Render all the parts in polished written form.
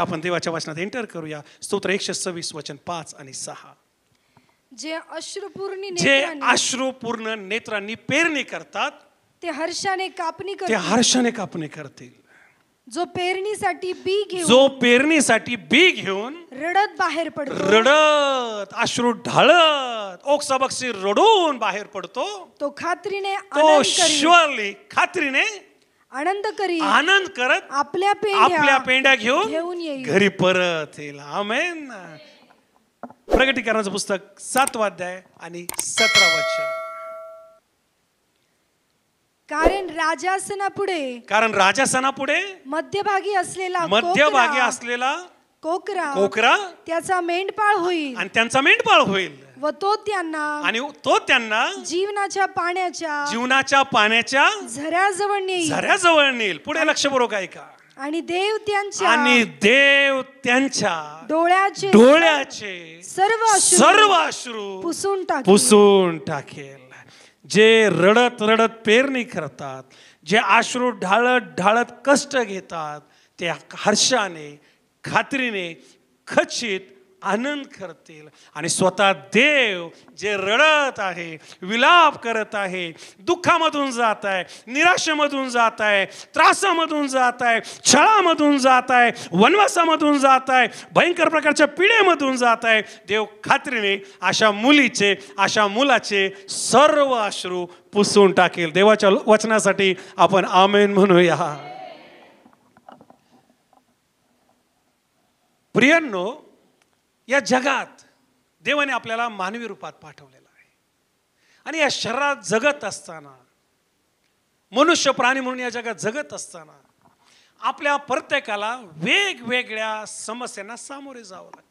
आपण देवाच्या वचनात एंटर करूया. स्तोत्र 126 वचन 5 आणि 6. जे अश्रुपूर्ण नेत्रांनी पेरणी करतात ते हर्षाने कापणी करतील. जो पेरणीसाठी बी घेऊन रडत बाहेर पडतो, रडत अश्रू ढाळत ओक्साबक्सी रडून बाहेर पडतो, तो खात्रीने आनंद करत आपल्या पेंड्या घेऊन घरी परत येईल. आमेन. प्रकटीकरणाचं पुस्तक 7वा अध्याय आणि 17 वचन. कारण राजासनापुढे मध्यभागी असलेला कोकरा त्याचा मेंढपाळ होईल आणि त्यांचा मेंढपाळ होईल व तो त्यांना जीवनाच्या पाण्याच्या झऱ्याजवळ नेईल. पुढे लक्षपूर्वक ऐका. आणि देव त्यांच्या डोळ्याचे सर्व अश्रू पुसून टाकेल. जे रडत रडत पेरणी करतात, जे अश्रू ढाळत कष्ट घेतात, ते हर्षाने खात्रीने खचित आनंद करतील. आणि स्वतः देव जे रडत आहे, विलाप करत आहे, दुःखामधून जात आहे, निराशेमधून जात आहे, त्रासामधून जात आहे, छळामधून जात आहे, वनवासामधून जात आहे, भयंकर प्रकारच्या पिढेमधून जात आहे, देव खात्रीने अशा मुलाचे सर्व अश्रू पुसून टाकेल. देवाच्या वचनासाठी आपण आमेन म्हणूया. प्रियांनो, या जगात देवाने आपल्याला मानवी रूपात पाठवलेलं आहे आणि या शरीरात जगत असताना, मनुष्य प्राणी म्हणून या जगात जगत असताना आपल्या प्रत्येकाला वेगवेगळ्या समस्यांना सामोरे जावं लागतं.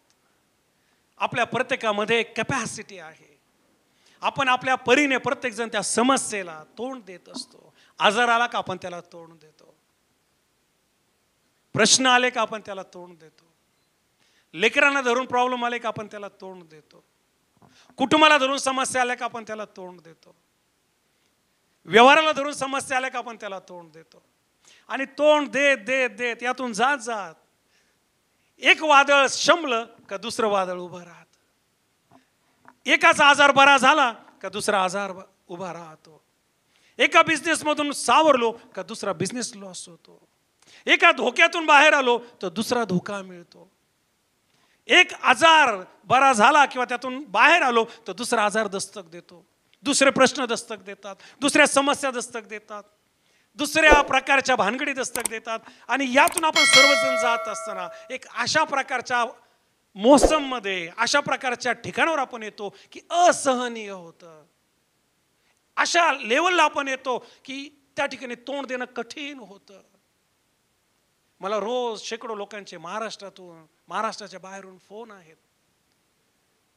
आपल्या प्रत्येकामध्ये कॅपॅसिटी आहे. आपण आपल्या परीने प्रत्येक जण त्या समस्येला तोंड देत असतो. आजार आला का आपण त्याला तोंड देतो, प्रश्न आले का आपण त्याला तोंड देतो, लेकरांना धरून प्रॉब्लेम आले का आपण त्याला तोंड देतो, कुटुंबाला धरून समस्या आल्या का आपण त्याला तोंड देतो, व्यवहाराला धरून समस्या आल्या का आपण त्याला तोंड देतो. आणि तोंड देत यातून जात एक वादळ शमलं का दुसरं वादळ उभं राहत, एकाचा आजार बरा झाला का दुसरा आजार उभा राहतो, एका बिझनेस मधून सावरलो का दुसरा बिझनेस लॉस होतो, एका धोक्यातून बाहेर आलो तर दुसरा धोका मिळतो, एक आजार बरा झाला किंवा त्यातून बाहेर आलो तर दुसरा आजार दस्तक देतो, दुसरे प्रश्न दस्तक देतात, दुसऱ्या समस्या दस्तक देतात, दुसऱ्या प्रकारच्या भानगडी दस्तक देतात. आणि यातून आपण सर्वजण जात असताना एक अशा प्रकारच्या मोसम मध्ये, अशा प्रकारच्या ठिकाणावर आपण येतो की असहनीय होतं. अशा लेवलला आपण येतो की त्या ठिकाणी तोंड देणं कठीण होतं. मला रोज शेकडो लोकांचे महाराष्ट्राच्या बाहेरून फोन आहेत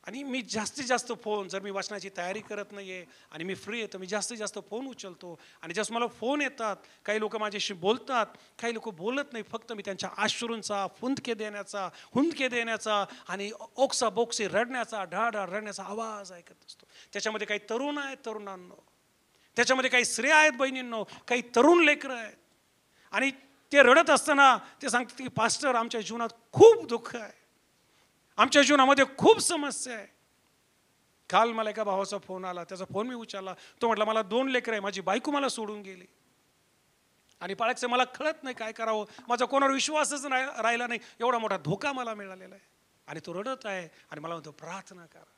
आणि मी जास्तीत जास्त फोन, जर मी वाचनाची तयारी करत नाहीये आणि मी फ्री आहे तर मी जास्तीत जास्त फोन उचलतो. आणि जसं मला फोन येतात, काही लोक माझ्याशी बोलतात, काही लोक बोलत नाही, फक्त मी त्यांच्या अश्रूंचा हुंदके देण्याचा आणि ओक्सा बोक्सी रडण्याचा, ढाढ रडण्याचा आवाज ऐकत असतो. त्याच्यामध्ये काही तरुण आहेत, तरुणांनो, त्याच्यामध्ये काही स्त्रिया आहेत, बहिणींनो, काही तरुण लेकरं आहेत. आणि ते रडत असताना ते सांगतात की पास्टर, आमच्या जीवनात खूप दुःख आहे, आमच्या जीवनामध्ये खूप समस्या आहे. काल मला एका भावाचा फोन आला, त्याचा फोन मी उचलला. तो म्हटला, मला 2 लेकरं आहे, माझी बायको मला सोडून गेली आणि पाळकसे मला कळत नाही काय करावं, माझा कोणावर विश्वासच राहिला नाही, एवढा मोठा धोका मला मिळालेला आहे. आणि तो रडत आहे आणि मला म्हणतो प्रार्थना करा.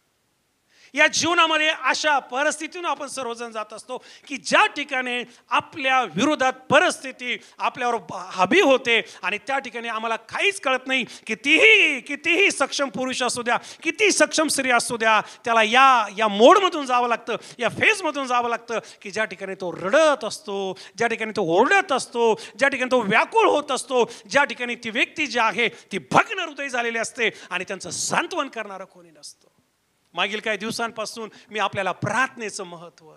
या जीवनामध्ये अशा परिस्थितीतून आपण सर्वजण जात असतो की ज्या ठिकाणी आपल्या विरोधात परिस्थिती आपल्यावर हावी होते आणि त्या ठिकाणी आम्हाला काहीच कळत नाही. कितीही सक्षम पुरुष असू द्या, किती सक्षम स्त्री असू द्या, त्याला या मोडमधून जावं लागतं, या फेजमधून जावं लागतं की ज्या ठिकाणी तो रडत असतो, ज्या ठिकाणी तो ओरडत असतो, ज्या ठिकाणी तो व्याकुळ होत असतो, ज्या ठिकाणी ती व्यक्ती जी आहे ती भग्न हृदय झालेली असते आणि त्यांचं सांत्वन करणारं कोणी नसतं. मागील काही दिवसांपासून मी आपल्याला प्रार्थनेचं महत्त्व,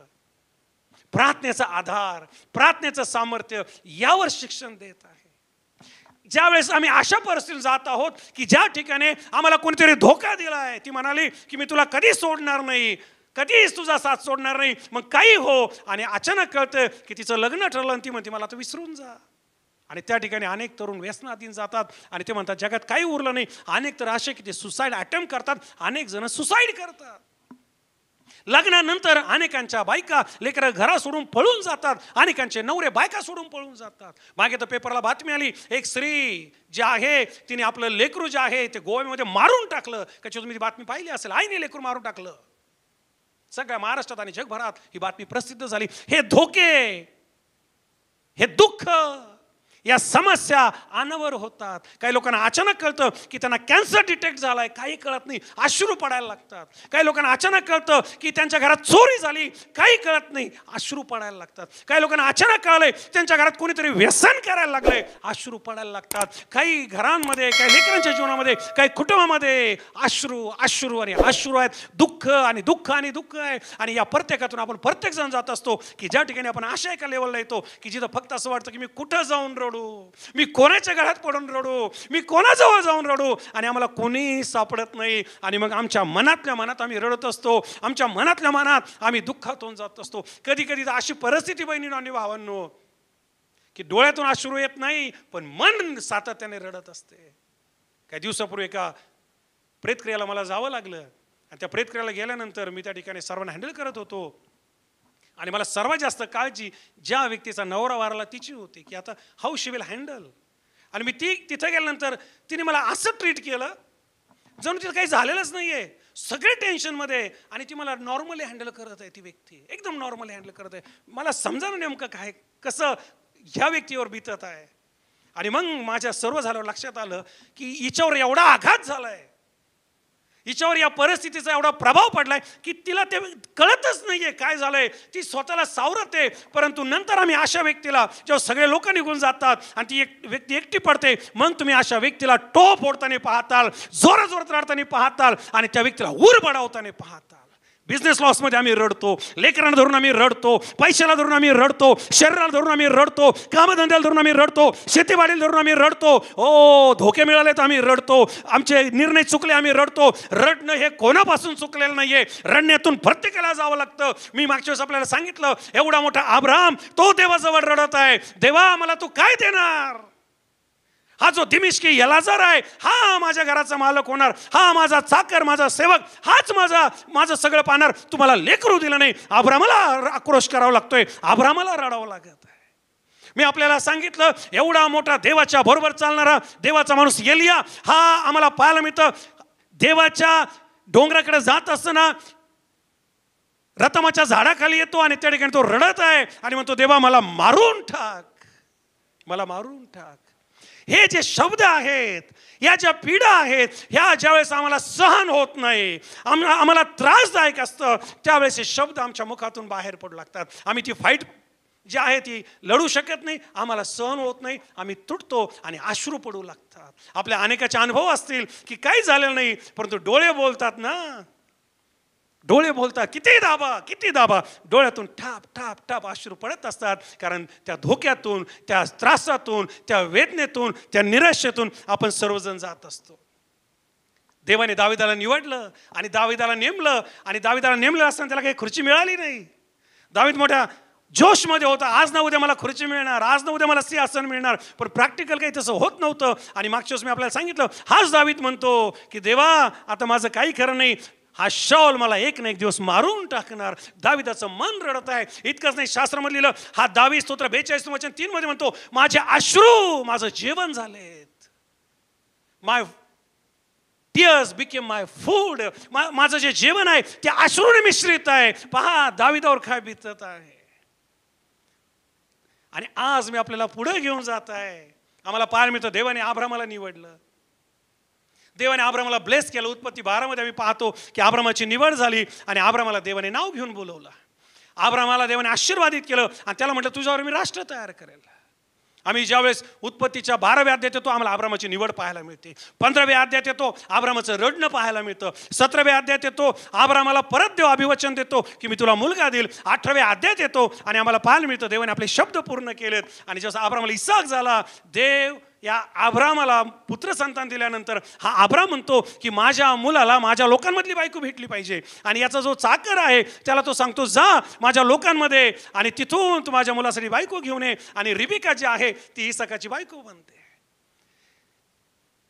प्रार्थनेचा आधार, प्रार्थनेचं सामर्थ्य यावर शिक्षण देत आहे. ज्यावेळेस आम्ही अशा परिस्थितीत जात आहोत की ज्या ठिकाणी आम्हाला कोणीतरी धोका दिला आहे, ती म्हणाली की मी तुला कधी सोडणार नाही, कधीच तुझा साथ सोडणार नाही, मग काही हो, आणि अचानक कळतं की तिचं लग्न ठरलं आणि ती म्हणते मला तर विसरून जा. आणि त्या ठिकाणी अनेक तरुण व्यसनाधीन जातात आणि ते म्हणतात जगात काही उरलं नाही. अनेक तर असे की ते सुसाईड अटेम्प्ट करतात, अनेक जण सुसाईड करतात. लग्नानंतर अनेकांच्या बायका लेकरं घरा सोडून पळून जातात, अनेकांचे नवरे बायका सोडून पळून जातात. मागे तर पेपरला बातमी आली, एक स्त्री जी आहे तिने आपलं लेकरू जे आहे ते गोव्यामध्ये मारून टाकलं. कशी तुम्ही ती बातमी पाहिली असेल, आईने लेकरू मारून टाकलं. सगळ्या महाराष्ट्रात आणि जगभरात ही बातमी प्रसिद्ध झाली. हे धोके, हे दुःख, या समस्या अनावर होतात. काही लोकांना अचानक कळतं की त्यांना कॅन्सर डिटेक्ट झालाय, काही कळत नाही, अश्रू पडायला लागतात. काही लोकांना अचानक कळतं की त्यांच्या घरात चोरी झाली, काही कळत नाही, अश्रू पडायला लागतात. काही लोकांना अचानक कळलंय त्यांच्या घरात कोणीतरी व्यसन करायला लागलंय, अश्रू पडायला लागतात. काही घरांमध्ये, काही लेकरांच्या जीवनामध्ये, काही कुटुंबामध्ये अश्रू अश्रू आणि अश्रू आहेत. दुःख आणि दुःख आणि दुःख आहे. आणि या प्रत्येकातून आपण प्रत्येक जण जात असतो की ज्या ठिकाणी आपण अशा एका लेवलला येतो की जिथं फक्त असं वाटतं की मी कुठं जाऊन रडू, मी कोणाच्या गळ्यात पडून रडू, मी कोणाजवळ जाऊन रडू, आणि आम्हाला कोणी सापडत नाही. आणि मग आमच्या मनातल्या मनात आम्ही रडत असतो, आमच्या मनातल्या मनात आम्ही दुःखातून जात असतो. कधी कधी तर अशी परिस्थिती बहिणींनो आणि भावांनो की डोळ्यातून अश्रू येत नाही पण मन सातत्याने रडत असते. काही दिवसापूर्वी एका प्रेतक्रियाला मला जावं लागलं आणि त्या प्रेतक्रियाला गेल्यानंतर मी त्या ठिकाणी सर्वांना हँडल करत होतो आणि मला सर्वात जास्त काळजी ज्या व्यक्तीचा नवरा वारला तिची होती की आता हाऊ शी विल हँडल. आणि मी तिथं गेल्यानंतर तिने मला असं ट्रीट केलं जणू तिथं काही झालेलंच नाहीये, सगळे टेन्शनमध्ये, आणि ती मला नॉर्मली हँडल करत आहे. ती व्यक्ती एकदम नॉर्मली हँडल करत आहे. मला समजा नेमकं काय कसं ह्या व्यक्तीवर बितत आहे. आणि मग माझ्या सर्व झाल्यावर लक्षात आलं की हिच्यावर एवढा आघात झालाय, हिच्यावर या परिस्थितीचा एवढा प्रभाव पडलाय की तिला ते कळतच नाहीये काय झालंय. ती स्वतःला सावरते, परंतु नंतर आम्ही अशा व्यक्तीला जेव्हा सगळे लोक निघून जातात आणि ती एक व्यक्ती एकटी पडते, मग तुम्ही अशा व्यक्तीला टोप फोडताना पाहताल, जोरात रडताना पाहताल आणि त्या व्यक्तीला ऊर बडावताना पाहताल. बिझनेस लॉसमध्ये आम्ही रडतो, लेकरांना धरून आम्ही रडतो, पैशाला धरून आम्ही रडतो, शरीराला धरून आम्ही रडतो, कामधंद्याला धरून आम्ही रडतो, शेतीवाडीला धरून आम्ही रडतो. ओ धोके मिळाले तर आम्ही रडतो, आमचे निर्णय चुकले आम्ही रडतो. रडणं हे कोणापासून चुकलेलं नाहीये, रडण्यातून प्रत्येकाला जावं लागतं. मी मागच्या वेळेस आपल्याला सांगितलं, एवढा मोठा अब्राहम तो देवाजवळ रडत आहे, देवा मला तू काय देणार. हा जो दिमिश्की एलाजार आहे हा माझ्या घराचा मालक होणार, हा माझा चाकर, माझा सेवक, हाच माझं सगळं पाहणार. तुम्हाला लेकरू दिलं नाही. अब्रामाला आक्रोश करावा लागतोय, अब्रामाला रडावं लागत आहे. मी आपल्याला सांगितलं एवढा मोठा देवाच्या बरोबर चालणारा देवाचा माणूस एलिया हा आम्हाला पाहायला मिळतं. देवाच्या डोंगराकडे जात असताना रतमाच्या झाडाखाली येतो आणि त्या ठिकाणी तो रडत आहे आणि म्हणतो देवा मला मारून टाक, मला मारून टाक. हे जे शब्द आहेत, या ज्या पीडा आहेत, ह्या ज्यावेळेस आम्हाला सहन होत नाही, आम्हाला त्रासदायक असतं, त्यावेळेस हे शब्द आमच्या मुखातून बाहेर पडू लागतात. आम्ही ती फाईट जी आहे ती लढू शकत नाही, आम्हाला सहन होत नाही, आम्ही तुटतो आणि अश्रू पडू लागतात. आपल्या अनेकाचे अनुभव असतील की काही झालेलं नाही, परंतु डोळे बोलतात ना, डोळे बोलतात. किती दाबा डोळ्यातून ठाप ठाप ठाप अश्रू पडत असतात. कारण त्या धोक्यातून, त्या त्रासातून, त्या वेदनेतून, त्या निराशेतून आपण सर्वजण जात असतो. देवाने दाविदाला निवडलं आणि दाविदाला नेमलं, आणि दाविदाला नेमलं असताना त्याला काही खुर्ची मिळाली नाही. दावीद मोठ्या जोशमध्ये होता, आज ना उद्या मला खुर्ची मिळणार, आज ना उद्या मला सिंहासन मिळणार, पण प्रॅक्टिकल काही तसं होत नव्हतं. आणि मागच्या वेळेस मी आपल्याला सांगितलं, हाच दावीद म्हणतो की देवा आता माझं काही खरं नाही, हा शाऊल मला एक ना एक दिवस मारून टाकणार. दाविदाचं मन रडत आहे. इतकंच नाही, शास्त्रामध्ये लिहिलं, हा दावीद स्तोत्र 42:3 मध्ये म्हणतो, माझे अश्रू माझं जेवण झालेत, माय टीयर्स बिकेम माय फूड. माझं जे जेवण आहे ते अश्रूने मिश्रित आहे. पहा दाविदावर काय बीतत आहे. आणि आज मी आपल्याला पुढे घेऊन जात आहे. आम्हाला पाहायला मिळतं देवाने अब्रामाला निवडलं, देवाने अब्रामाला ब्लेस केलं. उत्पत्ती 12 मध्ये आम्ही पाहतो की अब्रामाची निवड झाली आणि अब्रामाला देवाने नाव घेऊन बोलवलं. अब्रामाला देवाने आशीर्वादित केलं आणि त्याला म्हटलं तुझ्यावर मी राष्ट्र तयार करेल. आम्ही ज्यावेळेस उत्पत्तीच्या 12व्या अध्यायात येतो आम्हाला अब्रामाची निवड पाहायला मिळते. 15व्या अध्यायात येतो अब्रामाचं रडणं पाहायला मिळतं. 17व्या अध्यायात येतो अब्रामाला परत देव अभिवचन देतो की मी तुला मुलगा देईल. 18व्या अध्यायात येतो आणि आम्हाला पाहायला मिळतं देवाने आपले शब्द पूर्ण केलेत. आणि जसं अब्रामाला इसाक झाला, देव या अब्रामाला पुत्र संतान दिल्यानंतर हा अब्राम म्हणतो की माझ्या मुलाला माझ्या लोकांमधली बायको भेटली पाहिजे. आणि याचा जो चाकर आहे त्याला तो सांगतो जा माझ्या लोकांमध्ये आणि तिथून तू माझ्या मुलासाठी बायको घेऊन ये. आणि रिबिका जी आहे ती इसाकाची बायको बनते.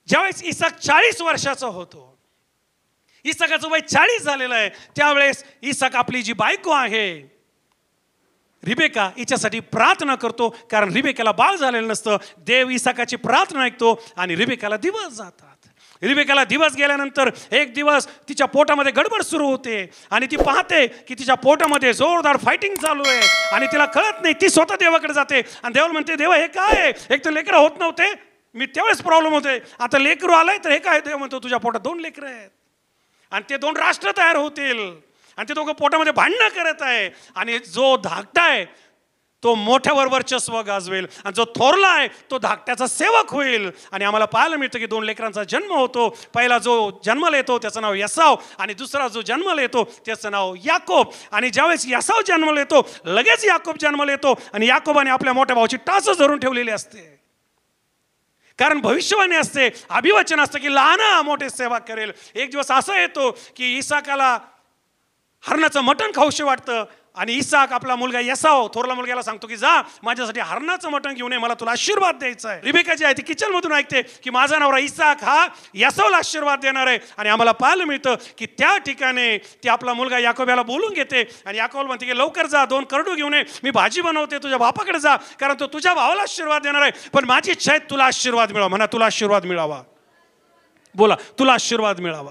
ज्यावेळेस इसाक 40 वर्षाचा होतो, इसाकाचं वय 40 झालेलं आहे, त्यावेळेस इसाक आपली जी बायको आहे रिबेका हिच्यासाठी प्रार्थना करतो. कारण रिबेकाला बाळ झालेलं नसतं. देव इसाकाची प्रार्थना ऐकतो आणि रिबेकाला दिवस जातात. रिबेकाला दिवस गेल्यानंतर एक दिवस तिच्या पोटामध्ये गडबड सुरू होते आणि ती पाहते की तिच्या पोटामध्ये जोरदार फायटिंग चालू आहे आणि तिला कळत नाही. ती स्वतः देवाकडे जाते आणि देवाला म्हणते देवा हे काय आहे, एक तर लेकरं होत नव्हते, मी त्यावेळेस प्रॉब्लेम होते, आता लेकरू आलाय तर हे काय. देव म्हणतो तुझ्या पोटात 2 लेकरं आहेत आणि ते 2 राष्ट्र तयार होतील आणि ते दोघं पोटामध्ये भांडणं करत आहे. आणि जो धाकटा आहे तो मोठ्यावर वर्चस्व गाजवेल आणि जो थोरला आहे तो धाकट्याचा सेवक होईल. आणि आम्हाला पाहायला मिळतं की 2 लेकरांचा जन्म होतो. पहिला जो जन्माला येतो त्याचं नाव यसाव आणि दुसरा जो जन्माला येतो त्याचं नाव याकोब. आणि ज्यावेळेस यसाव जन्माला येतो लगेच याकोब जन्माला येतो आणि याकोबाने आपल्या मोठ्या भावाची टाच धरून ठेवलेली असते. कारण भविष्यवाणी असते, अभिवचन असतं की लहान मोठे सेवा करेल. एक दिवस असं येतो की इसाकाला हरणाचं मटण खाऊशी वाटतं आणि इसाक आपला मुलगा यसाव थोरला मुलग्याला सांगतो की जा माझ्यासाठी हरणाचं मटण घेऊन ये, मला तुला आशीर्वाद द्यायचा आहे. रिबेका जी आहे ती किचन मधून ऐकते की माझा नवरा इसाक हा यसावला आशीर्वाद देणार आहे. आणि आम्हाला पाहायला मिळतं की त्या ठिकाणी ती आपला मुलगा याकोबाला बोलून घेते आणि याकोब म्हणते की लवकर जा 2 करडू घेऊन ये, मी भाजी बनवते, तुझ्या बापाकडे जा कारण तो तुझ्या भावाला आशीर्वाद देणार आहे. पण माझी इच्छा आहे तुला आशीर्वाद मिळावा. म्हणा तुला आशीर्वाद मिळावा. बोला तुला आशीर्वाद मिळावा.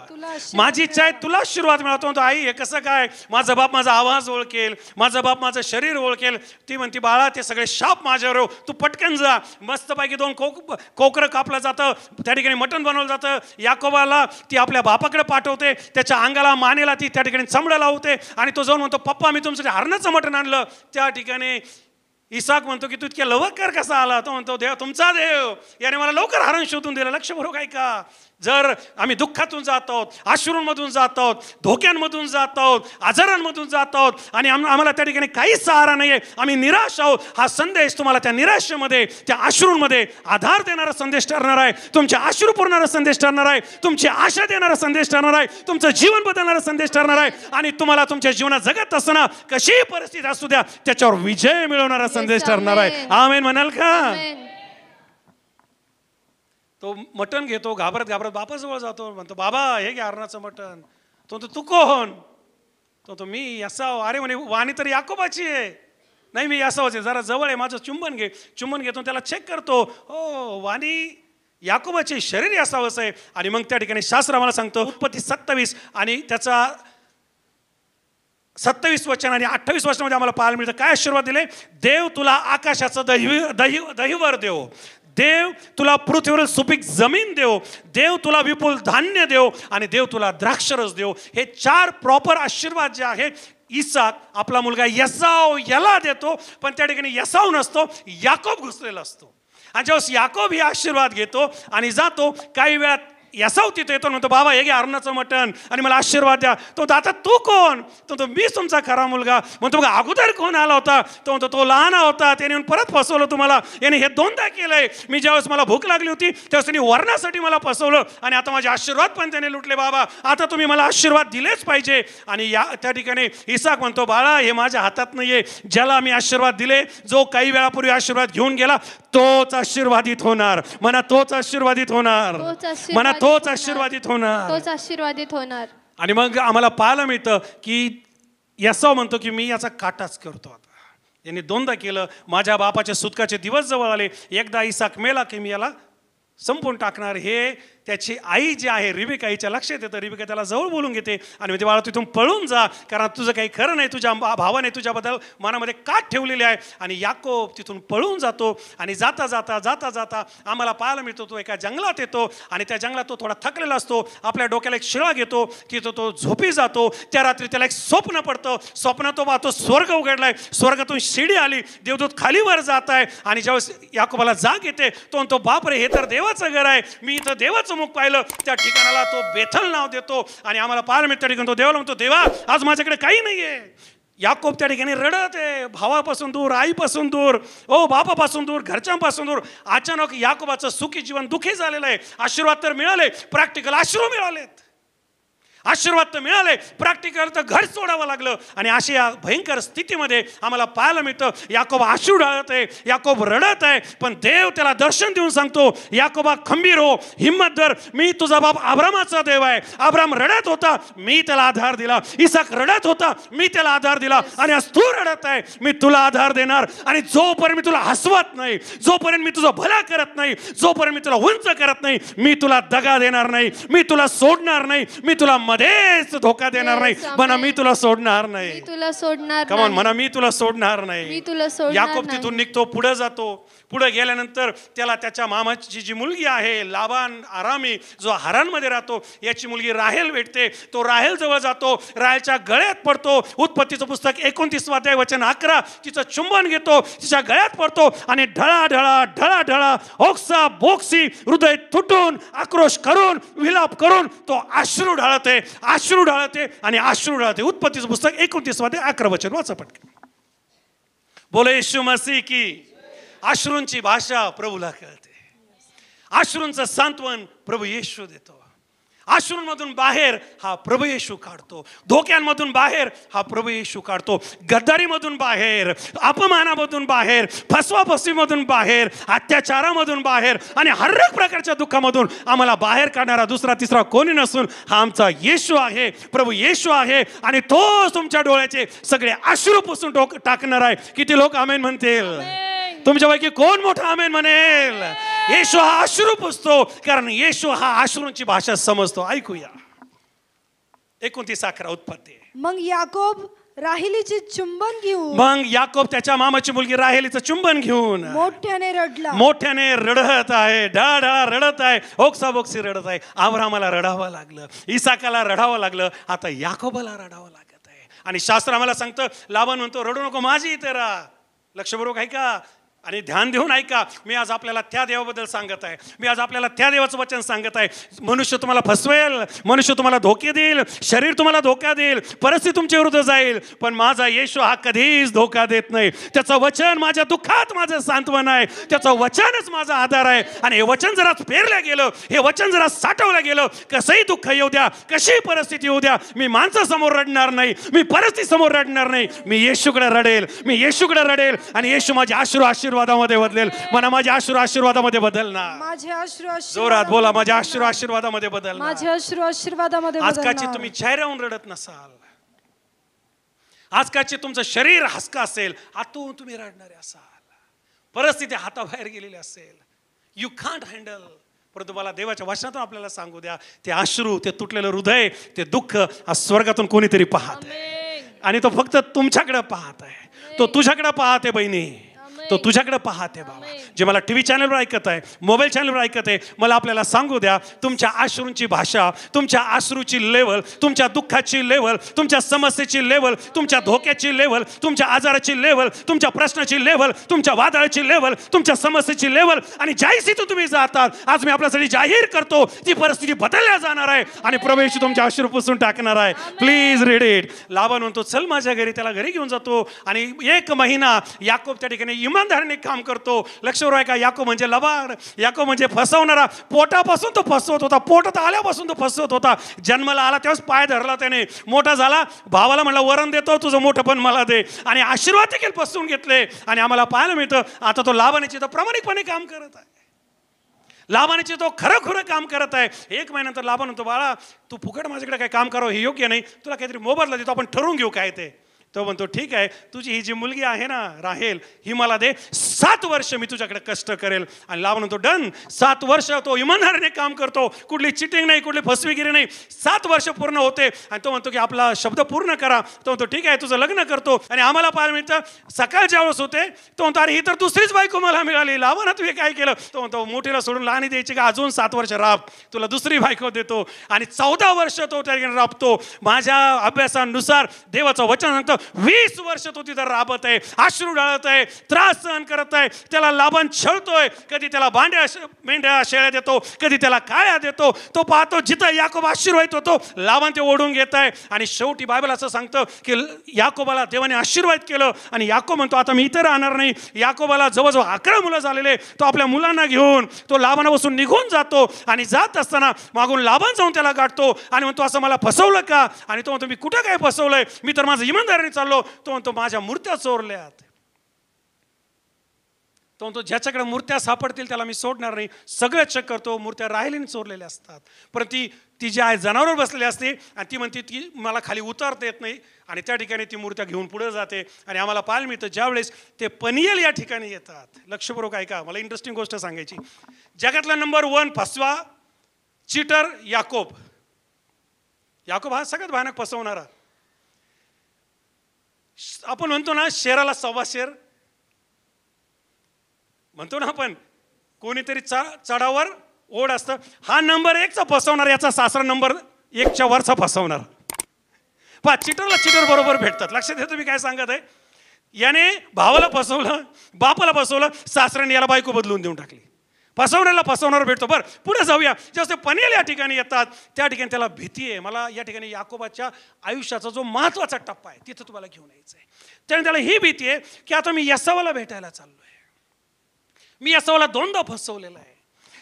माझी इच्छा आहे तुला आशीर्वाद मिळावा. तो म्हणतो आई हे कसं काय, माझा बाप माझा आवाज ओळखेल, माझा बाप माझं शरीर ओळखेल. ती म्हणती बाळा ते सगळे शाप माझ्यावर, तू पटकन जा. मस्तपैकी 2 कोकरं कापलं जातं, त्या ठिकाणी मटण बनवलं जातं. याकोबाला ती आपल्या बापाकडे पाठवते, त्याच्या अंगाला मानेला ती त्या ठिकाणी चमडं लावते आणि तो जाऊन म्हणतो पप्पा मी तुमच्यासाठी हरणाचं मटण आणलं. त्या ठिकाणी इसाक म्हणतो की तू इतक्या लवकर कसा आला. तो म्हणतो देव तुमचा देव याने मला लवकर हरण शोधून दिलं. लक्ष भरू काय का, जर आम्ही दुःखातून जात आहोत, अश्रूंमधून जात आहोत, धोक्यांमधून जात आहोत, आजारांमधून जात आहोत आणि आम्हाला त्या ठिकाणी काहीच सहारा नाही आहे, आम्ही निराश आहोत, हा संदेश तुम्हाला त्या निराशेमध्ये त्या अश्रूंमध्ये आधार देणारा संदेश ठरणार आहे. तुमचे अश्रू पुरणारा संदेश ठरणार आहे, तुमची आशा देणारा संदेश ठरणार आहे, तुमचं जीवन बदलणारा संदेश ठरणार आहे आणि तुम्हाला तुमच्या जीवनात जगत असताना कशीही परिस्थिती असू द्या त्याच्यावर विजय मिळवणारा संदेश ठरणार आहे. आमेन म्हणाल का. तो मटण घेतो, घाबरत घाबरत बापाजवळ जातो, म्हणतो बाबा हे घ्या हरणाचं मटण. तो म्हणतो तू कोण. तो मी यसाव. अरे म्हणे वाणी तर याकोबाची आहे. नाही मी यसावच आहे, जरा जवळ आहे, माझं चुंबन घे. चुंबन घेतो त्याला चेक करतो, हो वाणी याकोबाचे शरीर यसावच आहे. आणि मग त्या ठिकाणी शास्त्र आम्हाला सांगतो उत्पत्ती 27 आणि त्याचा 27 वचन आणि 28 वचनामध्ये आम्हाला पाहायला मिळतं काय आशीर्वाद दिले. देव तुला आकाशाचं दहीवर देव, देव तुला पृथ्वीवर सुपीक जमीन देव, देव तुला विपुल धान्य देव आणि देव तुला द्राक्षरस देव. हे 4 प्रॉपर आशीर्वाद जे आहेत इसाक आपला मुलगा यसाव याला देतो. पण त्या ठिकाणी यसाव नसतो, याकोब घुसलेला असतो. आणि ज्यावेळेस याकोब हे आशीर्वाद घेतो आणि जातो, काही वेळात यसाव तिथे येतो, म्हणतो बाबा हे घ्या हरणाचं मटण आणि मला आशीर्वाद द्या. तो दाता तू कोण. तो मीच तुमचा खरा मुलगा. म्हणतो बघा अगोदर कोण आला होता. तो म्हणतो तो लहान होता, त्याने येऊन परत फसवलं तुम्हाला, याने हे 2दा केलंय. मी ज्यावेळेस मला भूक लागली होती त्यावेळेस त्यांनी वरणासाठी मला फसवलं आणि आता माझे आशीर्वाद पण त्याने लुटले. बाबा आता तुम्ही मला आशीर्वाद दिलेच पाहिजे. आणि या त्या ठिकाणी इसाक म्हणतो बाळा हे माझ्या हातात नाहीये, ज्याला मी आशीर्वाद दिले, जो काही वेळापूर्वी आशीर्वाद घेऊन गेला तोच आशीर्वादित होणार. म्हणा तोच आशीर्वादित होणार. म्हणा तोच आशीर्वादित होणार. तोच आशीर्वादित होणार. आणि मग आम्हाला पाहायला मिळतं की यसाव म्हणतो की मी याचा काटाच करतो. आता यांनी 2दा केलं. माझ्या बापाच्या सुटकाचे दिवस जवळ आले. एकदा इसाक मेला की मी याला संपून टाकणार. हे त्याची आई जी आहे रिबेका हिच्या लक्षात येतं. रिबेका त्याला जवळ बोलून घेते आणि म्हणजे बाळा तिथून पळून जा, कारण तुझं काही खरं नाही, तुझ्या भावाने तुझ्याबद्दल मनामध्ये काट ठेवलेली आहे. आणि याकोब तिथून पळून जातो आणि जाता जाता जाता जाता आम्हाला पाहायला मिळतो तो एका जंगलात येतो आणि त्या जंगलात तो थोडा थकलेला असतो. आपल्या डोक्याला एक शिळा घेतो, तिथं तो झोपी जातो. त्या रात्री त्याला एक स्वप्न पडतं. स्वप्नात तो पाहतो स्वर्ग उघडलाय, स्वर्गातून शिडी आली, देवदूत खालीवर जात आहे. आणि ज्यावेळेस याकोबाला जाग येते तो म्हणतो बापरे हे तर देवाचं घर आहे, मी इथं देवाचं मुख पाहिलं. त्या ठिकाणाला तो बेथल नाव देतो. आणि आम्हाला पाहायला मिळतं त्या ठिकाणी तो देवाला म्हणतो देवा आज माझ्याकडे काही नाहीये. याकोब त्या ठिकाणी रडत आहे, भावापासून दूर, आईपासून दूर, ओ बापापासून दूर, घरच्यांपासून दूर. अचानक याकोबाचं सुखी जीवन दुःखी झालेलं आहे. आशीर्वाद तर मिळाले, प्रॅक्टिकल अश्रू मिळालेत. आशीर्वाद तर मिळाले, प्रॅक्टिकल तर घर सोडावं लागलं. आणि अशा या भयंकर स्थितीमध्ये आम्हाला पाहायला मिळतं याकोब अश्रू ढाळत आहे, याकोब रडत आहे. पण देव त्याला दर्शन देऊन सांगतो, याकोबा खंबीर हो, हिम्मत धर, मी तुझा बाप अब्रामाचा देव आहे. अब्राम रडत होता, मी त्याला आधार दिला. इसाक रडत होता, मी त्याला आधार दिला. आणि आज तू रडत आहे, मी तुला आधार देणार. आणि जोपर्यंत मी तुला हसवत नाही, जोपर्यंत मी तुझं भला करत नाही, जोपर्यंत मी तुला उंच करत नाही, मी तुला दगा देणार नाही, मी तुला सोडणार नाही, मी तुला मध्येच धोका देणार नाही. म्हणा मी तुला सोडणार नाही, तुला सोडणार. कमॉन म्हणा मी तुला सोडणार नाही. मी तुला सोडणार याकोब नाही. तिथून निघतो, पुढे जातो. पुढे गेल्यानंतर त्याला त्याच्या मामाची जी मुलगी आहे लाबान आरामी, जो हरानमध्ये राहतो, याची मुलगी राहेल भेटते. तो राहेल जवळ जातो, राहेलच्या गळ्यात पडतो. उत्पत्तीचं पुस्तक 29 अध्याय वचन 11. तिचं चुंबन घेतो, तिच्या गळ्यात पडतो आणि ढळा ढळा ढळा ढळा ओक्सा बोक्सी हृदय तुटून आक्रोश करून विलाप करून तो अश्रू ढाळते, अश्रू ढाळते आणि अश्रू ढाळते. उत्पत्तीचं पुस्तक 29 अध्याय 11 वचन वाचा पटकन. बोले येशू मसीह की. अश्रूंची भाषा प्रभूला कळते, अश्रूंचं सांत्वन प्रभू येशू देतो. अश्रूंमधून बाहेर हा प्रभू येशू काढतो, धोक्यांमधून बाहेर हा प्रभू येशू काढतो, गद्दारीमधून बाहेर, अपमानामधून बाहेर, फसवाफसवीमधून बाहेर, अत्याचारामधून बाहेर आणि हर एक प्रकारच्या दुःखामधून आम्हाला बाहेर काढणारा दुसरा तिसरा कोणी नसून हा आमचा येशू आहे, प्रभू येशू आहे. आणि तोच तुमच्या डोळ्याचे सगळे अश्रू पुसून टाकणार आहे. किती लोक आमेन म्हणतील? तुमच्यापैकी कोण मोठा आमेन म्हणेल? येशू हा अश्रू पुसतो, कारण येशू हा अश्रूंची भाषा समजतो. ऐकूया 29:11 उत्पत्ती. मग याकोब राहेलीचे चुंबन घेऊन, मग याकोब त्याच्या मामाची मुलगी राहेलीचं चुंबन घेऊन मोठ्याने रडला, मोठ्याने रडत आहे, ढळढळा रडत आहे, ओक्साबोक्सी रडत आहे. अब्रामाला रडावं लागलं, इसाकाला रडावं लागलं, आता याकोबाला रडावं लागत आहे. आणि शास्त्र आम्हाला सांगतं, लाबान म्हणतो रडू नको, माझी इथे राहा. लक्षपूर्वक ऐका आणि ध्यान देऊन ऐका. मी आज आपल्याला त्या देवाबद्दल सांगत आहे, मी आज आपल्याला त्या देवाचं वचन सांगत आहे. मनुष्य तुम्हाला फसवेल, मनुष्य तुम्हाला धोके देईल, शरीर तुम्हाला धोका देईल, परिस्थिती तुमच्या विरुद्ध जाईल, पण माझा येशू हा कधीच धोका देत नाही. त्याचं वचन माझ्या दुःखात माझं सांत्वन आहे, त्याचं वचनच माझा आधार आहे. आणि हे वचन जरा पेरलं गेलं, हे वचन जरा साठवलं गेलं, कसंही दुःख येऊ द्या, कशीही परिस्थिती येऊ द्या, मी माणसासमोर रडणार नाही, मी परिस्थिती समोर रडणार नाही, मी येशूकडे रडेल, मी येशूकडे रडेल. आणि येशू माझे आशीर्वादामध्ये बदलेल. म्हणा माझे आशीर्वादामध्ये बदलणार. माझे अश्रू जोरात बोला, माझे आशीर्वादामध्ये बदलणार. माझे अश्रू आशीर्वादामध्ये आजकालची तुम्ही चेहऱ्यावरून रडत नसाल, आजकालचे तुमचं शरीर हसका असेल, आतून तुम्ही रडणारे असाल, परिस्थिती हाताबाहेर गेलेली असेल, यू कांट हँडल. परंतु मला देवाच्या वचनातून आपल्याला सांगू द्या, ते अश्रू, ते तुटलेलं हृदय, ते दुःख आज स्वर्गातून कोणीतरी पाहत आहे. आणि तो फक्त तुमच्याकडे पाहत आहे, तो तुझ्याकडे पाहते बहिणी, तो तुझ्याकडे पाहते बाबा. जे मला टीव्ही चॅनलवर ऐकत आहे, मोबाईल चॅनलवर ऐकत आहे, मला आपल्याला सांगू द्या, तुमच्या अश्रूंची भाषा, तुमच्या अश्रूची लेवल, तुमच्या दुःखाची लेवल, तुमच्या समस्येची लेवल, तुमच्या धोक्याची लेवल, तुमच्या आजाराची लेवल, तुमच्या प्रश्नाची लेवल, तुमच्या वादळाची लेवल, तुमच्या समस्येची लेवल आणि ज्याहीतून तुम्ही जातात, आज मी आपल्यासाठी जाहीर करतो, ती परिस्थिती बदलल्या जाणार आहे आणि प्रभू येशू तुमच्या अश्रू पुसून टाकणार आहे. Please read it. लाबान म्हणतो चल माझ्या घरी, त्याला घरी घेऊन जातो. आणि 1 महिना याकोब त्या ठिकाणी इमानदारीने काम करतो. लक्षावर आहे का, याकोब म्हणजे लबाड, याकोब म्हणजे फसवणारा. पोटापासून तो फसवत होता, पोटात आल्यापासून तो फसवत होता. जन्माला आला तेव्हाच पाय धरला त्याने, मोठा झाला भावाला म्हणला वरण देतो, तुझं मोठं पण मला दे. आणि आशीर्वाद देखील फसवून घेतले. आणि आम्हाला पाहायला मिळतं आता तो लाबानाची तर प्रामाणिकपणे काम करत आहे, लाबानाची तो खरं काम करत आहे. 1 महिन्यानंतर लाबान म्हणतो, बाळा तू फुकट माझ्याकडे काय काम करावं हे योग्य नाही, तुला काहीतरी मोबदला देतो, आपण ठरवून घेऊ काय ते. तो म्हणतो ठीक आहे, तुझी ही जी मुलगी आहे ना राहेल, ही मला दे, 7 वर्ष मी तुझ्याकडे कष्ट करेल. आणि लाबान म्हणतो डन. 7 वर्ष तो इमानदारीने काम करतो, कुठली चिटिंग नाही, कुठली फसवेगिरी नाही. 7 वर्ष पूर्ण होते आणि तो म्हणतो की आपला शब्द पूर्ण करा. तो म्हणतो ठीक आहे, तुझं लग्न करतो. आणि आम्हाला पाहायला मिळतं सकाळच्या वेळेस होते, तो म्हणतो अरे ही तर दुसरीच बायको मला मिळाली. लाबान तू हे काय केलं? तो म्हणतो मोठीला सोडून लहानी द्यायची का, अजून 7 वर्ष राब, तुला दुसरी बायको देतो. आणि 14 वर्ष तो त्या ठिकाणी राबतो. माझ्या अभ्यासानुसार देवाचं वचन सांगतं 20 वर्ष तो तिथं राबत आहे, अश्रू ढाळत आहे, त्रास सहन करत आहे. त्याला लाबान छळतोय, कधी त्याला मेंढ्या शेळ्या देतो, कधी त्याला काळ्या देतो. तो पाहतो जिथं याकोब आशीर्वादित होतो, लाबान ते ओढून घेत आहे. आणि शेवटी बायबल असं सांगतं की याकोबाला देवाने आशीर्वाद केलं आणि याकोब म्हणतो आता मी इथं राहणार नाही. याकोबाला जवळजवळ 11 मुलं झालेले. तो आपल्या मुलांना घेऊन तो लाबानापासून निघून जातो आणि जात असताना मागून लाबान जाऊन त्याला गाठतो आणि म्हणतो असं मला फसवलं का? आणि तो म्हणतो मी कुठं काय फसवलंय, मी तर माझं इमानदारीने चाललो. तो म्हणतो माझ्या मूर्त्या चोरल्यात. तो म्हणतो ज्याच्याकडे मूर्त्या सापडतील त्याला मी सोडणार नाही. सगळं चेक करतो, मूर्त्या राहिलीने चोरलेल्या असतात. पण ती जी आहे जनावरावर बसलेली असते आणि ती म्हणते ती मला खाली उतारता येत नाही. आणि त्या ठिकाणी ती मूर्त्या घेऊन पुढे जाते. आणि आम्हाला पाहायला मिळतं ज्यावेळेस ते पनियल या ठिकाणी येतात. लक्षपूर्वक ऐका, मला इंटरेस्टिंग गोष्ट सांगायची. जगातला नंबर 1 फसवा चीटर याकोब. याकोब हा सगळ्यात भयानक फसवणारा. आपण म्हणतो ना शेराला 1.25 शेर म्हणतो ना आपण, कोणीतरी चढावर ओढ असतं. हा नंबर 1चा फसवणार, याचा सासरा नंबर 1च्या वरचा फसवणार. पहा चिटरला चिटर बरोबर भेटतात. लक्षात येतं मी काय सांगत आहे. याने भावाला फसवलं, बापाला फसवलं, सासऱ्याने याला बायको बदलून देऊन टाकली. फसवण्याला फसवणार भेटतो. बरं पुढे जाऊया. जसे पनियल या ठिकाणी येतात त्या ठिकाणी त्याला भीती आहे. मला या ठिकाणी याकोबाच्या आयुष्याचा जो महत्त्वाचा टप्पा आहे तिथं तुम्हाला घेऊन यायचं आहे. त्याने त्याला ही भीती आहे की आता मी यासावाला भेटायला चाललोय. मी यासावाला 2दा फसवलेला आहे.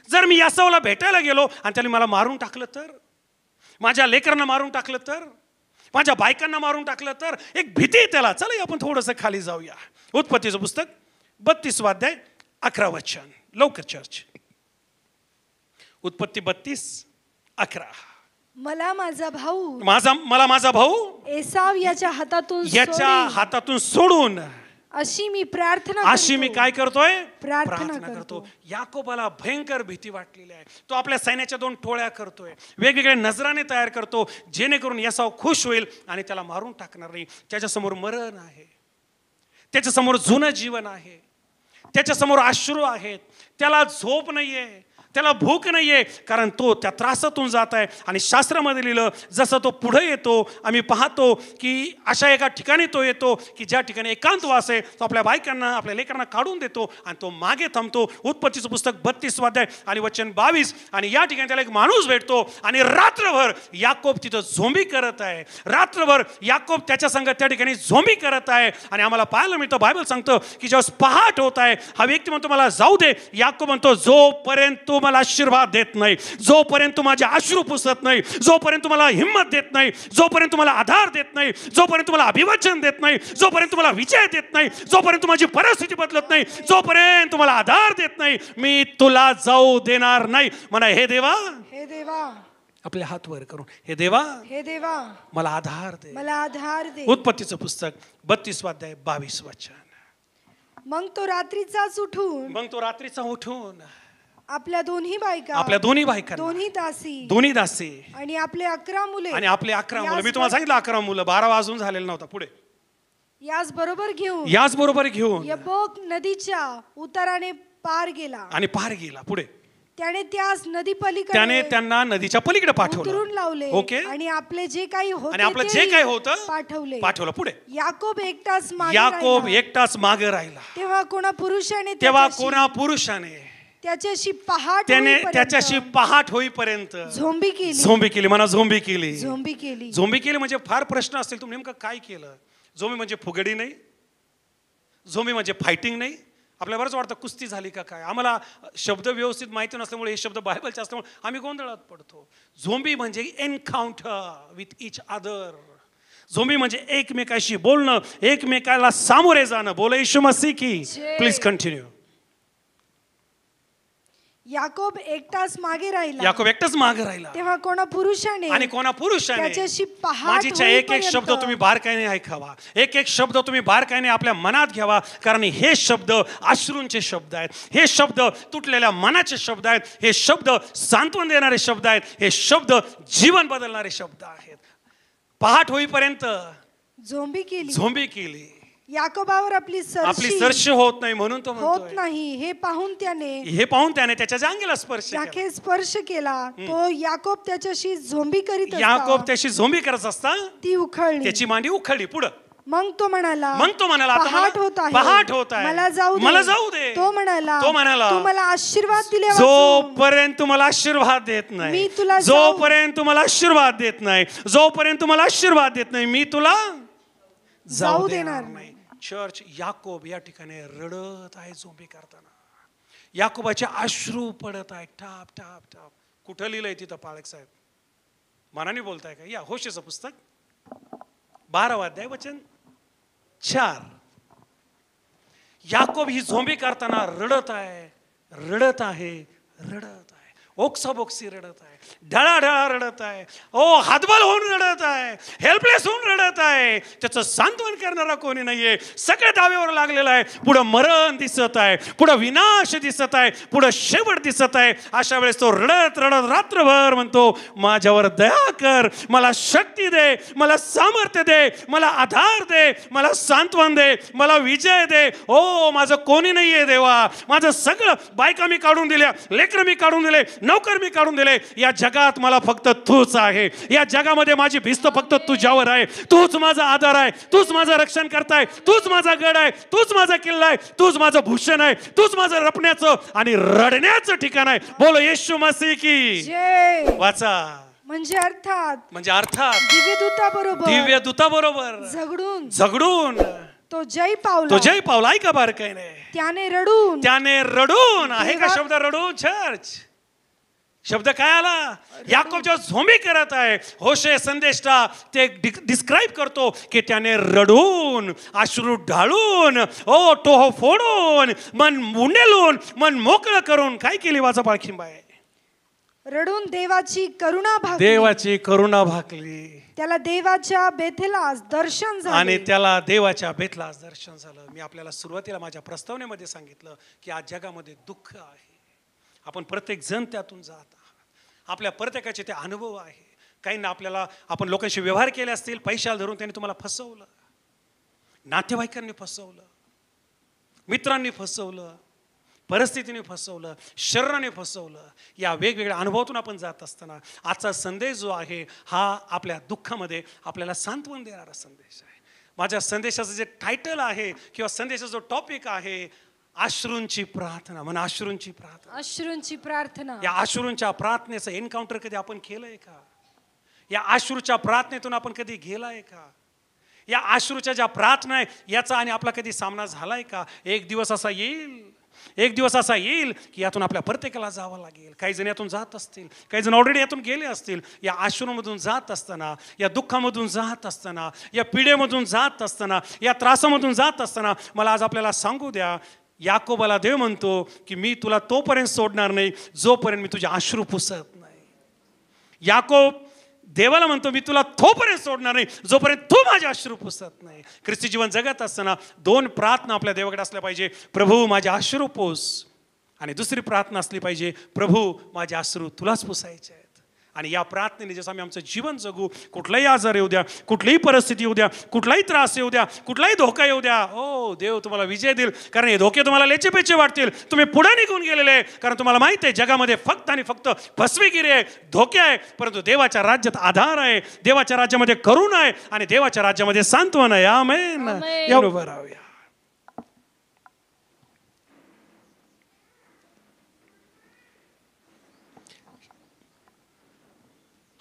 जर मी यासावाला भेटायला गेलो आणि त्याने मला मारून टाकलं तर, माझ्या लेकरांना मारून टाकलं तर, माझ्या बायकांना मारून टाकलं तर, एक भीती आहे त्याला. चला आपण थोडंसं खाली जाऊया. उत्पत्तीचं पुस्तक 32 अध्याय 11 वचन. लवकर चर्च. उत्पत्ती 32:11. मला माझा भाऊ एसाव याच्या हातातून सोडून अशी मी काय करतोय? प्रार्थना करतो. याकोबाला भयंकर भीती वाटलेली आहे. तो आपल्या सैन्याच्या 2 टोळ्या करतोय, वेगवेगळ्या नजराने तयार करतो, जेणेकरून यासाव खुश होईल आणि त्याला मारून टाकणार नाही. त्याच्यासमोर मरण आहे, त्याच्यासमोर जुनं जीवन आहे, त्याच्यासमोर अश्रू आहेत, त्याला झोप नाहीये, त्याला भूक नाहीये, कारण तो त्या त्रासातून जात आहे. आणि शास्त्रामध्ये लिहिलं जसं तो पुढे येतो आम्ही पाहतो की अशा एका ठिकाणी तो येतो की ज्या ठिकाणी एकांतवास आहे. तो आपल्या बायकांना आपल्या लेकरांना काढून देतो आणि तो मागे थांबतो. उत्पत्तीचं पुस्तक 32 अध्याय आणि वचन 22. आणि या ठिकाणी त्याला एक माणूस भेटतो आणि रात्रभर याकोब तिथं झोंबी करत आहे. रात्रभर याकोब त्याच्या संग त्या ठिकाणी झोंबी करत आहे. आणि आम्हाला पाहायला मिळतं, बायबल सांगतं की जेव्हा पहाट होत आहे हा व्यक्ती म्हणतो मला जाऊ दे. याकोब म्हणतो जोपर्यंत मला आशीर्वाद देत नाही, जोपर्यंत माझे अश्रू पुसत नाही, जोपर्यंत मला हिंमत देत नाही, जोपर्यंत मला आधार देत नाही, जोपर्यंत मला अभिवचन देत नाही, जोपर्यंत मला विजय देत नाही, जोपर्यंत माझी परिस्थिती बदलत नाही, जोपर्यंत मला आधार देत नाही, मी तुला जाऊ देणार नाही. म्हणा हे देवा आपले हात वर करून हे देवा मला आधार दे. उत्पत्तीचं पुस्तक 32 अध्याय 22 वचन. मग तो रात्रीचा उठून आपल्या दोन्ही बायका दोन्ही दासी आणि आपले 11 मुले मी तुम्हाला सांगितलं 11 मुलं, 12 वाजून झालेलं नव्हता. पुढे याच बरोबर घेऊन यब्बोक नदीच्या उताराने पार गेला. पुढे त्याने त्यांना नदीच्या पलीकडे पाठवलं, लावले. ओके. आणि आपले जे काही होतं पाठवलं. पुढे याकोब एकटाच मागे राहिला. तेव्हा कोणा पुरुषाने त्याच्याशी पहाट होईपर्यंत झोंबी केली. म्हणा झोंबी केली म्हणजे फार प्रश्न असतील तुम्ही नेमकं काय केलं. झोंबी म्हणजे फुगडी नाही, झोंबी म्हणजे फायटिंग नाही. आपल्याला बरंच वाटतं कुस्ती झाली का काय. आम्हाला शब्द व्यवस्थित माहिती नसल्यामुळे हे शब्द बायबलचे असल्यामुळे आम्ही गोंधळात पडतो. झोंबी म्हणजे encounter with each other. Zombie म्हणजे एकमेकाशी बोलणं, एकमेकाला सामोरे जाणं. बोला येशू मसीह की. Please continue. याकोब एकटाच मागे राहिला. तेव्हा कोणा पुरुषाने त्याच्याशी माझीच्या एक शब्द तुम्ही बारकाईने ऐकावा, एक शब्द तुम्ही बारकाईने आपल्या मनात घ्यावा. कारण हे शब्द अश्रूंचे शब्द आहेत, हे शब्द तुटलेल्या मनाचे शब्द आहेत, हे शब्द सांत्वन देणारे शब्द आहेत, हे शब्द जीवन बदलणारे शब्द आहेत. पहाट होईपर्यंत झोंबी केली. याकोबावर आपली सरशी होत नाही म्हणून तो होत नाही. हे पाहून त्याने त्याच्या जांघेला स्पर्श केला. तो याकोब त्याच्याशी झोंबी करत असता ती उखळली, त्याची मांडी उखळली. पुढं मग तो म्हणाला आता पहाट होत आहे, मला जाऊ दे. तो म्हणाला तू मला आशीर्वाद दिले जोपर्यंत तुम्हाला आशीर्वाद देत नाही, जोपर्यंत तुम्हाला आशीर्वाद देत नाही, जोपर्यंत तुम्हाला आशीर्वाद देत नाही, मी तुला जाऊ देणार नाही. चर्च, याकोब या ठिकाणी रडत आहे झोंबी करताना. याकोबाचे अश्रू पडत आहे टाप टाप टाप. कुठं लिहिलंय तिथं पाळक साहेब? मनाने बोलताय का? या होशेचं पुस्तक 12 अध्याय वचन 4. याकोब ही झोंबी करताना रडत आहे, रडत आहे, रडत आहे, ओक्साबोक्सी रडत आहे, ढळाढळा रडत आहे, हातबल होऊन रडत आहे, हेल्पलेस होऊन रडत आहे. त्याचं सांत्वन करणारा कोणी नाहीये. सगळे दावेवर लागलेलं आहे. पुढं मरण दिसत आहे, पुढं विनाश दिसत आहे, पुढं शेवट दिसत आहे. अशा वेळेस तो रडत रडत रात्रभर म्हणतो, माझ्यावर दया कर, मला शक्ती दे, मला सामर्थ्य दे, मला आधार दे, मला सांत्वन दे, मला विजय दे. माझं कोणी नाहीये देवा. माझं सगळं, बायका मी काढून दिल्या, लेकरं मी काढून दिले, नौकर मी काढून दिले. या जगात मला फक्त तूच आहे. या जगामध्ये माझी भिस्त फक्त तुझ्यावर आहे. तूच माझा आधार आहे, तूच माझं रक्षण करताय, तूच माझा गड आहे, तूच माझा किल्ला आहे, तूच माझं भूषण आहे, तूच माझं रपण्याचं आणि रडण्याचं ठिकाण आहे. बोलो येशू मसीह की जय. वाचा. म्हणजे अर्थात दिव्य दूताबरोबर झगडून तो जय पावला. ऐका बारकाईने. त्याने रडून आहे का शब्द रडून? चर्च, शब्द काय आला? याकोब जेव्हा झोंबी करत आहे, होशे संदेशा ते डिस्क्राईब करतो की त्याने रडून, अश्रू ढाळून, टोह फोडून, मन मुंडेलून, मन मोकळं करून काय केली? वाचा पाळखिंबाय. रडून देवाची करुणा भाकली. त्याला देवाच्या बेथेलास दर्शन झाले. आणि त्याला देवाच्या बेथेलास दर्शन झालं. मी आपल्याला सुरुवातीला माझ्या प्रस्तावनेमध्ये सांगितलं की आज जगामध्ये दुःख आहे. आपण प्रत्येक जण त्यातून जात आहात. आपल्या प्रत्येकाचे ते अनुभव आहे. काहींना आपण लोकांशी व्यवहार केले असतील, पैशाला धरून त्यांनी तुम्हाला फसवलं, नातेवाईकांनी फसवलं, मित्रांनी फसवलं, परिस्थितीने फसवलं, शरीराने फसवलं. या वेगवेगळ्या अनुभवातून आपण जात असताना आजचा संदेश जो आहे हा आपल्या दुःखामध्ये आपल्याला सांत्वन देणारा संदेश आहे. माझ्या संदेशाचं जे टायटल आहे किंवा संदेशाचा जो टॉपिक आहे, अश्रूंची प्रार्थना. म्हणा अश्रूंची प्रार्थना. या अश्रूंच्या प्रार्थनेचं एन्काउंटर कधी आपण केलंय का? या अश्रूच्या प्रार्थनेतून आपण कधी गेलाय का? या अश्रूच्या ज्या प्रार्थना आहे याचा आणि आपला कधी सामना झालाय का? एक दिवस असा येईल की यातून आपल्या प्रत्येकाला जावं लागेल. काही जण यातून जात असतील, काही जण ऑलरेडी यातून गेले असतील. या अश्रूमधून जात असताना, या दुःखामधून जात असताना, या पिढेमधून जात असताना, या त्रासामधून जात असताना मला आज आपल्याला सांगू द्या, याकोबाला देव म्हणतो की मी तुला तोपर्यंत सोडणार नाही जोपर्यंत मी तुझे अश्रू पुसत नाही. याकोब देवाला म्हणतो मी तुला तोपर्यंत सोडणार नाही जोपर्यंत तू माझे अश्रू पुसत नाही. ख्रिस्ती जीवन जगत असताना 2 प्रार्थना आपल्या देवाकडे असल्या पाहिजे. प्रभू माझे अश्रू पुस. आणि दुसरी प्रार्थना असली पाहिजे, प्रभू माझे अश्रू तुलाच पुसायचे आहेत. आणि या प्रार्थनेने जसं आम्ही आमचं जीवन जगू, कुठलाही आजार येऊ द्या, कुठलीही परिस्थिती येऊ द्या, कुठलाही त्रास येऊ द्या, कुठलाही धोका येऊ द्या, देव तुम्हाला विजय देईल. कारण हे धोके तुम्हाला लेचेपेचे वाटतील. तुम्ही पुढे निघून गेलेले, कारण तुम्हाला माहित आहे जगामध्ये फक्त आणि फक्त फसवेगिरी आहे, धोके आहे. परंतु देवाच्या राज्यात आधार आहे, देवाच्या राज्यामध्ये करुणा आहे आणि देवाच्या राज्यामध्ये सांत्वन आहे. आमेन. या उभं राहूया.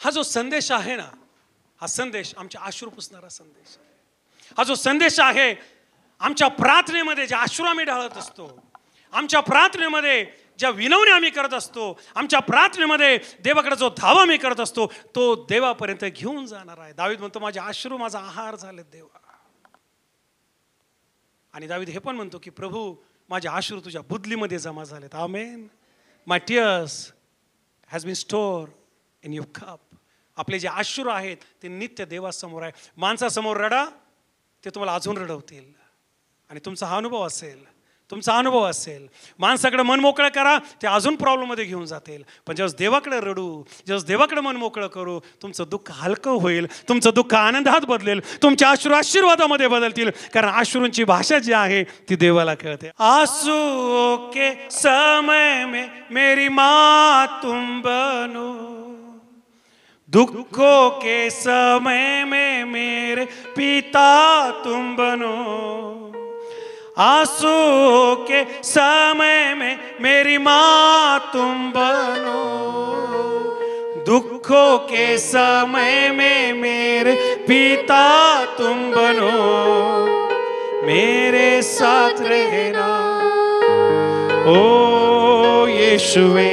हा जो संदेश आहे ना, हा संदेश आमच्या अश्रू पुसणारा संदेश आहे. हा जो संदेश आहे आमच्या प्रार्थनेमध्ये जे अश्रू आम्ही ढाळत असतो, आमच्या प्रार्थनेमध्ये ज्या विनवण्या आम्ही करत असतो, आमच्या प्रार्थनेमध्ये देवाकडे जो धावा आम्ही करत असतो, तो देवापर्यंत घेऊन जाणार आहे. दावीद म्हणतो माझे अश्रू माझा आहार झाले देवा. आणि दावीद हे पण म्हणतो की प्रभू माझे अश्रू तुझ्या बुदलीमध्ये जमा झालेत. Amen. My tears has been store in your cup. आपले जे अश्रू आहेत ते नित्य देवासमोर आहे. माणसासमोर रडा, ते तुम्हाला अजून रडवतील. आणि तुमचा हा अनुभव असेल, माणसाकडे मन मोकळं करा, ते अजून प्रॉब्लेममध्ये घेऊन जातील. पण जेव्हा देवाकडे रडू, जेव्हा देवाकडे मन मोकळं करू, तुमचं दुःख हलकं होईल, तुमचं दुःख आनंदात बदलेल, तुमचे अश्रू आशीर्वादामध्ये बदलतील. कारण अश्रूंची भाषा जी आहे ती देवाला कळते. आंसुओं के समय में मेरी माँ तुम बनो, दुखों के समय में मेरे पिता तुम बनो, आंसू के समय में मेरी माँ तुम बनो, दुखों के समय में मेरे पिता तुम बनो, मेरे साथ रहना ओ यीशुवे,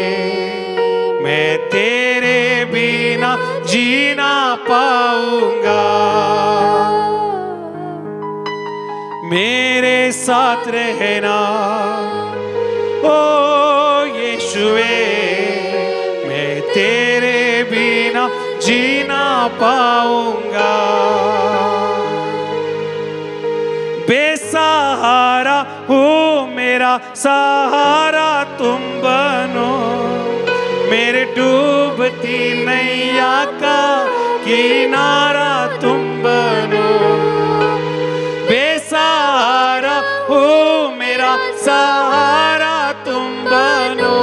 मैं तेरे बिना जीना पाऊंगा, मेरे साथ रहना ओ यीशुवे, मैं तेरे बिना जीना पाऊंगा, बेसहारा हूँ मेरा सहारा तुम बनो, मेरे डूबती नैया का किनारा तुम बनो, बेसहारा हूँ मेरा सहारा तुम बनो,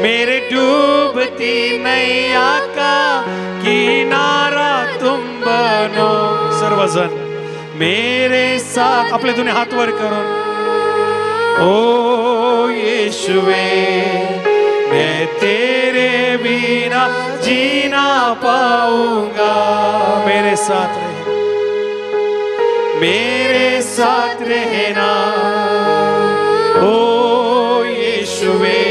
मेरे डूबती नैया का किनारा तुम बनो. सर्वजण मेरे साथ आपले दोन्ही हात वर करून ओ यीशुवे, मैं तेरे बिना जीना पाऊंगा, मेरे साथ रहना, मेरे साथ रहना ओ यीशुवे,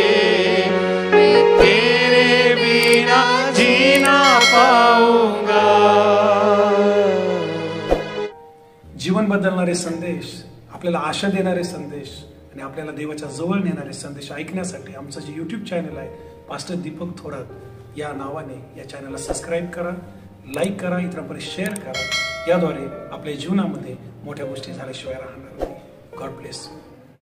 मैं तेरे बिना जीना पाऊंगा. जीवन बदलणारे संदेश, आपल्याला आशा देणारे संदेश आणि आपल्याला देवाच्या जवळ नेणारे संदेश ऐकण्यासाठी आमचं जे YouTube चॅनल आहे पास्टर दीपक थोरात या नावाने या चॅनलला सबस्क्राईब करा, लाईक करा, इतरांपर्यंत शेअर करा. याद्वारे आपल्या जीवनामध्ये मोठ्या गोष्टी झाल्याशिवाय राहणार नाही. God bless.